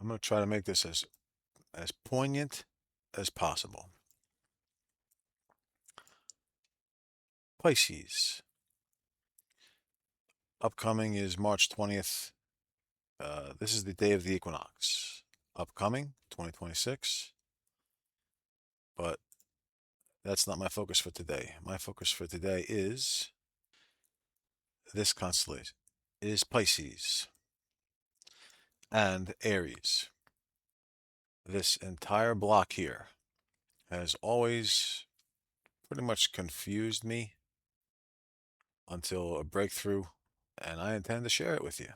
I'm going to try to make this as poignant as possible. Pisces. Upcoming is March 20th. This is the day of the equinox. Upcoming, 2026. But that's not my focus for today. My focus for today is this constellation. It is Pisces and Aries. This entire block here has always pretty much confused me until a breakthrough, and I intend to share it with you.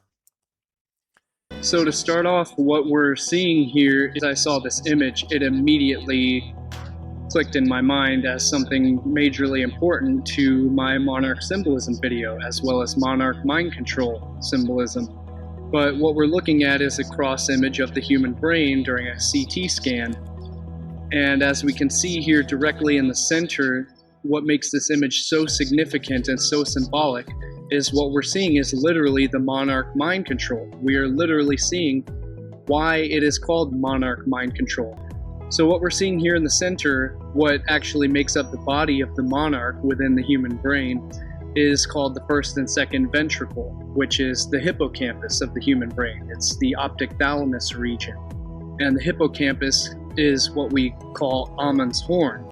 So to start off, what we're seeing here is I saw this image. It immediately clicked in my mind as something majorly important to my monarch symbolism video, as well as monarch mind control symbolism. But what we're looking at is a cross image of the human brain during a CT scan. And as we can see here directly in the center, what makes this image so significant and so symbolic is what we're seeing is literally the monarch mind control. We are literally seeing why it is called monarch mind control. So what we're seeing here in the center, what actually makes up the body of the monarch within the human brain, is called the first and second ventricle, which is the hippocampus of the human brain. It's the optic thalamus region. And the hippocampus is what we call Amun's horn.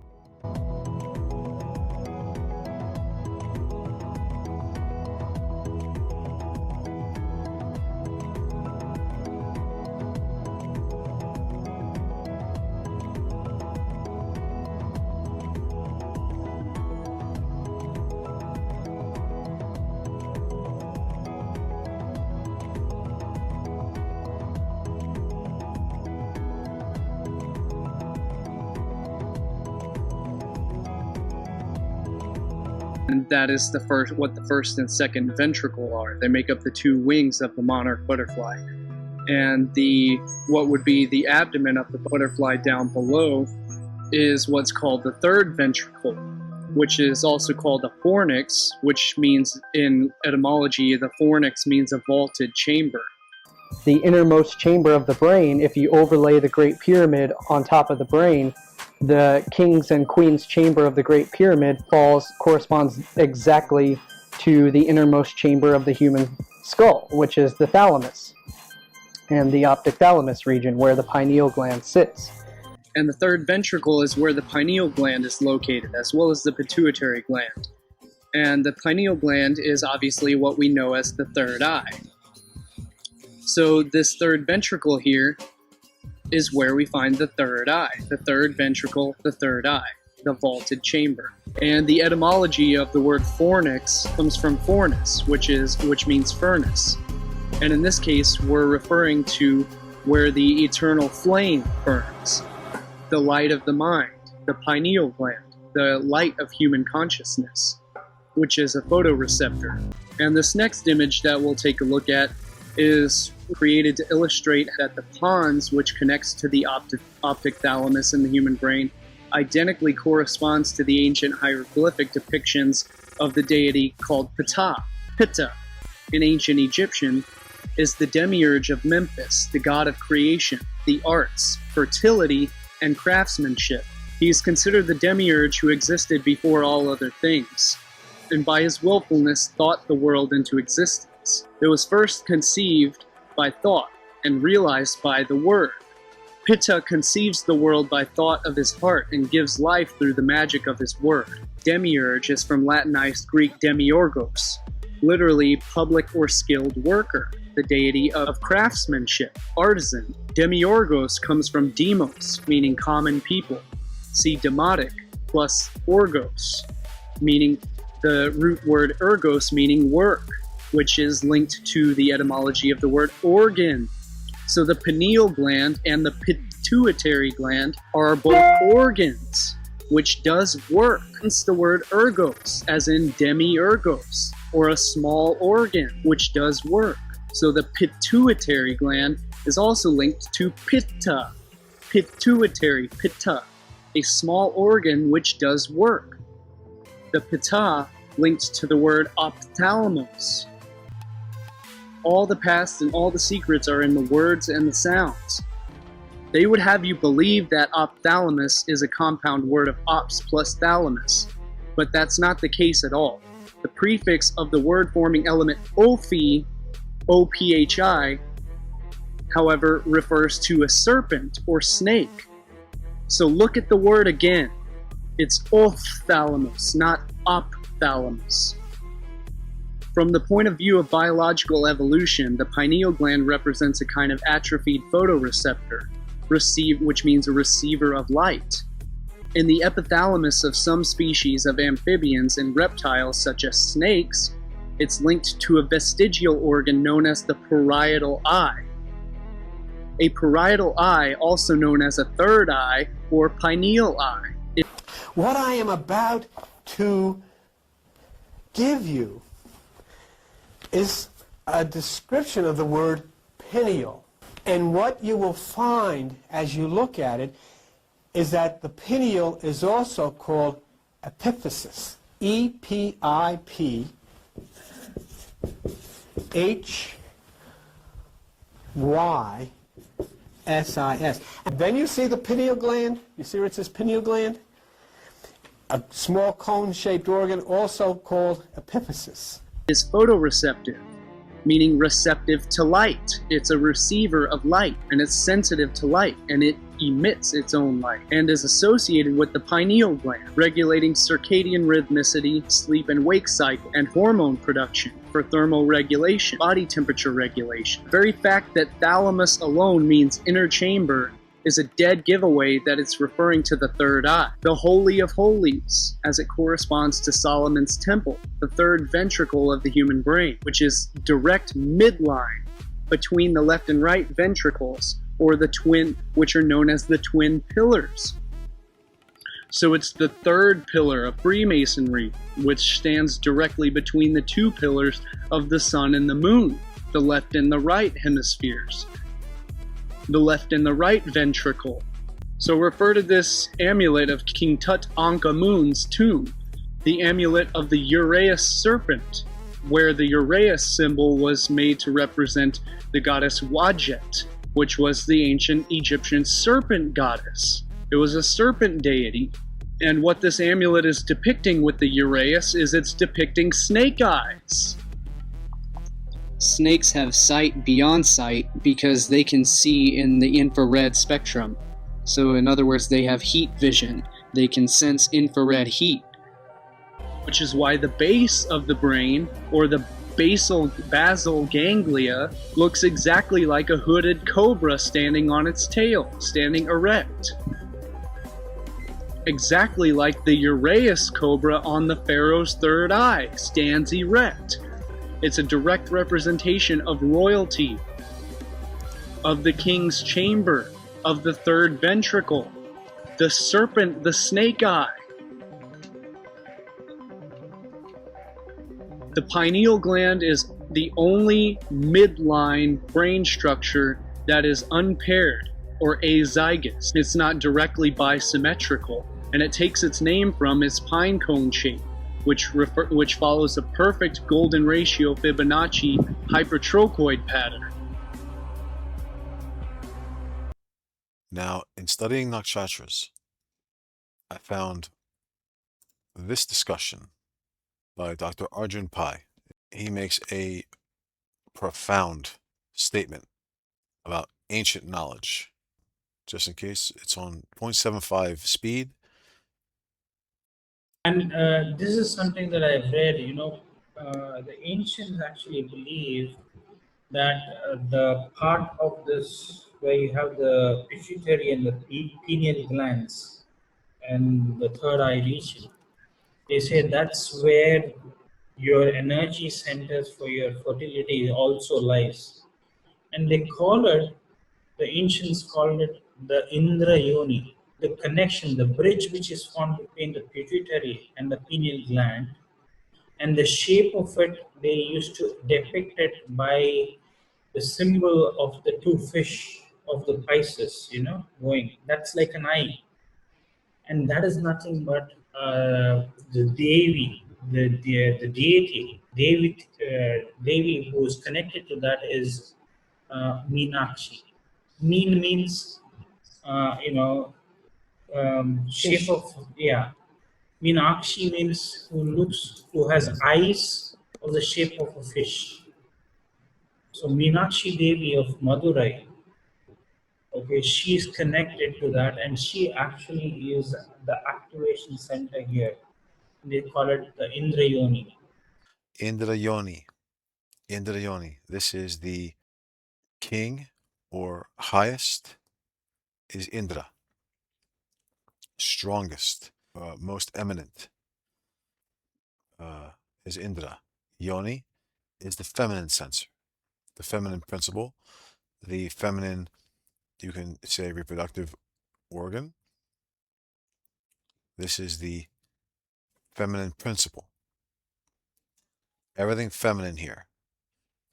And that is what the first and second ventricle are. They make up the two wings of the monarch butterfly. And what would be the abdomen of the butterfly down below is what's called the third ventricle, which is also called a fornix, which means in etymology, the fornix means a vaulted chamber. The innermost chamber of the brain, if you overlay the Great Pyramid on top of the brain, the king's and queen's chamber of the Great Pyramid corresponds exactly to the innermost chamber of the human skull, which is the thalamus, and the optic thalamus region where the pineal gland sits. And the third ventricle is where the pineal gland is located, as well as the pituitary gland. And the pineal gland is obviously what we know as the third eye. So this third ventricle here is where we find the third eye, the third ventricle, the third eye, the vaulted chamber. And the etymology of the word fornix comes from fornis, which means furnace. And in this case, we're referring to where the eternal flame burns, the light of the mind, the pineal gland, the light of human consciousness, which is a photoreceptor. And this next image that we'll take a look at is created to illustrate that the pons, which connects to the optic thalamus in the human brain, identically corresponds to the ancient hieroglyphic depictions of the deity called Ptah. Pitta, in ancient Egyptian, is the demiurge of Memphis, the god of creation, the arts, fertility, and craftsmanship. He is considered the demiurge who existed before all other things, and by his willfulness thought the world into existence. It was first conceived by thought and realized by the word. Pitta conceives the world by thought of his heart and gives life through the magic of his word. Demiurge is from Latinized Greek demiurgos, literally public or skilled worker, the deity of craftsmanship, artisan. Demiurgos comes from demos, meaning common people. See demotic plus orgos, meaning the root word ergos, meaning work, which is linked to the etymology of the word organ. So the pineal gland and the pituitary gland are both organs, which does work. Hence the word ergos, as in demiurgos, or a small organ, which does work. So the pituitary gland is also linked to pitta, pituitary, pitta, a small organ which does work. The pitta linked to the word ophthalmos. all the past and all the secrets are in the words and the sounds. They would have you believe that ophthalmos is a compound word of ops plus thalamus, but that's not the case at all. The prefix of the word-forming element ophi, O-P-H-I, however, refers to a serpent or snake. So look at the word again. It's ophthalmos, not ophthalmos. From the point of view of biological evolution, the pineal gland represents a kind of atrophied photoreceptor, which means a receiver of light. In the epithalamus of some species of amphibians and reptiles, such as snakes, it's linked to a vestigial organ known as the parietal eye. A parietal eye, also known as a third eye or pineal eye. What I am about to give you is a description of the word pineal. And what you will find as you look at it is that the pineal is also called epiphysis. E-P-I-P-H-Y-S-I-S. And then you see the pineal gland. You see where it says pineal gland? A small cone-shaped organ also called epiphysis. Is photoreceptive, meaning receptive to light. It's a receiver of light, and it's sensitive to light, and it emits its own light, and is associated with the pineal gland, regulating circadian rhythmicity, sleep and wake cycle, and hormone production for thermal regulation, body temperature regulation. The very fact that thalamus alone means inner chamber is a dead giveaway that it's referring to the third eye, the Holy of Holies, as it corresponds to Solomon's temple, the third ventricle of the human brain, which is direct midline between the left and right ventricles, or the twin, which are known as the twin pillars. So it's the third pillar of Freemasonry, which stands directly between the two pillars of the sun and the moon, the left and the right hemispheres, the left and the right ventricle. So refer to this amulet of King Tutankhamun's tomb, the amulet of the Uraeus serpent, where the Uraeus symbol was made to represent the goddess Wadjet, which was the ancient Egyptian serpent goddess. It was a serpent deity. And what this amulet is depicting with the Uraeus is it's depicting snake eyes. Snakes have sight beyond sight because they can see in the infrared spectrum. So in other words, they have heat vision. They can sense infrared heat, which is why the base of the brain, or the basal ganglia, looks exactly like a hooded cobra standing on its tail, standing erect. Exactly like the Uraeus cobra on the pharaoh's third eye, stands erect. It's a direct representation of royalty, of the king's chamber, of the third ventricle, the serpent, the snake eye. The pineal gland is the only midline brain structure that is unpaired or azygous. It's not directly bisymmetrical, and it takes its name from its pine cone shape, which follows a perfect golden ratio Fibonacci hypertrochoid pattern. Now, in studying nakshatras, I found this discussion by Dr. Arjun Pai. He makes a profound statement about ancient knowledge. Just in case, it's on 0.75 speed. And this is something that I've read, the ancients actually believe that the part of this where you have the pituitary and the pineal glands and the third eye region, they say that's where your energy centers for your fertility also lies. And they call it, the ancients called it the Indra Yoni, the connection, the bridge which is formed between the pituitary and the pineal gland. And the shape of it, they used to depict it by the symbol of the two fish of the Pisces, going. That's like an eye. And that is nothing but the Devi, the deity, Devi, who is connected to that is Meenakshi. Meen means, shape of, yeah. Meenakshi means who has eyes of the shape of a fish. So Meenakshi Devi of Madurai, okay, she is connected to that, and she actually is the activation center here. They call it the Indrayoni. Indrayoni. Indrayoni. This is the king or highest is Indra. Strongest, most eminent is Indra. Yoni is the feminine sensor, the feminine principle, the feminine, you can say, reproductive organ. This is the feminine principle. Everything feminine here.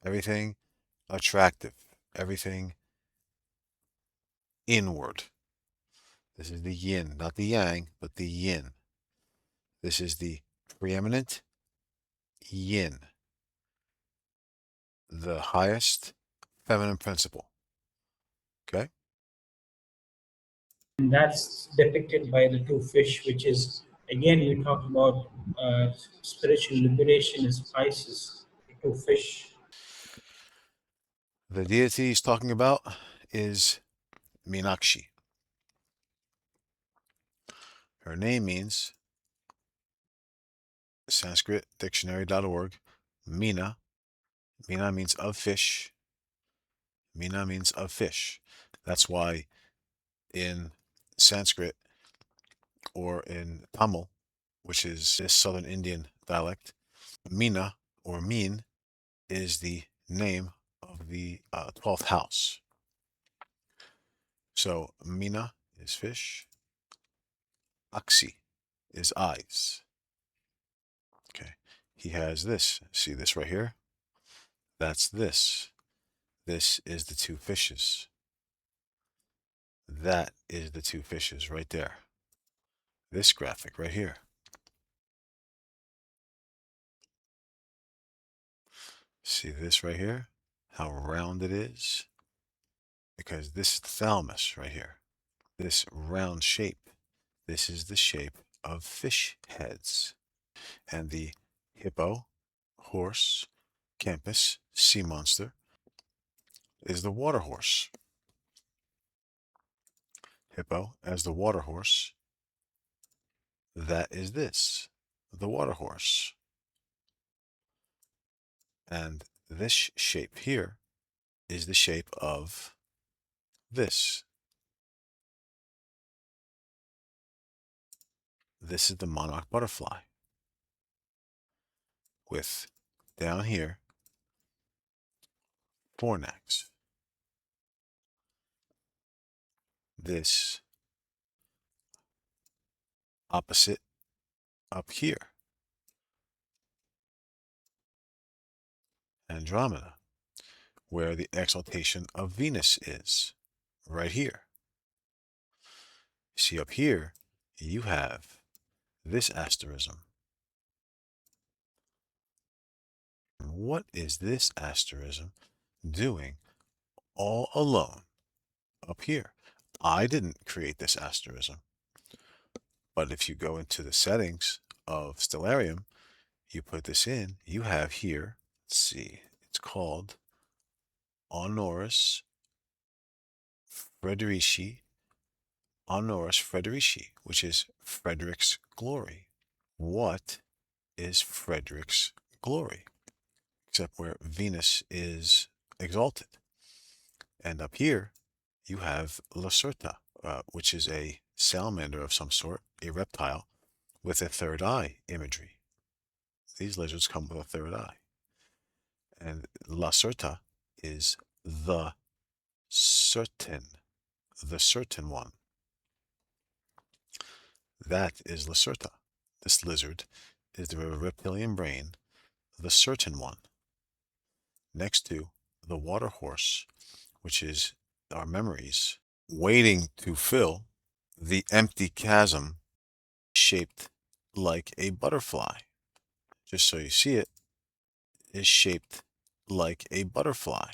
Everything attractive. Everything inward. This is the yin, not the yang, but the yin. This is the preeminent yin, the highest feminine principle. Okay? And that's depicted by the two fish, which is, again, we talk about spiritual liberation is Pisces, the two fish. The deity he's talking about is Meenakshi. Her name means, Sanskrit dictionary.org, Meena. Meena means of fish. Meena means of fish. That's why in Sanskrit or in Tamil, which is this southern Indian dialect, Meena or Meen is the name of the 12th house. So Meena is fish. Aksi is eyes. Okay. He has this. See this right here? That's this. This is the two fishes. That is the two fishes right there. This graphic right here. See this right here? How round it is? Because this is the thalamus right here. This round shape. This is the shape of fish heads. And the hippo, horse, campus, sea monster is the water horse. Hippo as the water horse. That is this, the water horse. And this shape here is the shape of this. This is the monarch butterfly. With down here, fornax. This opposite up here. Andromeda, where the exaltation of Venus is, right here. See up here, you have this asterism. What is this asterism doing all alone up here? I didn't create this asterism. But if you go into the settings of Stellarium, you put this in, you have here, let's see, it's called Honoris Frederici, Honoris Frederici, which is Frederick's glory. What is Frederick's glory? Except where Venus is exalted. And up here, you have Lacerta, which is a salamander of some sort, a reptile, with a third eye imagery. These lizards come with a third eye. And Lacerta is the certain one. That is Lacerta. This lizard is the reptilian brain, the certain one. Next to the water horse, which is our memories, waiting to fill the empty chasm shaped like a butterfly. just so you see it, is shaped like a butterfly.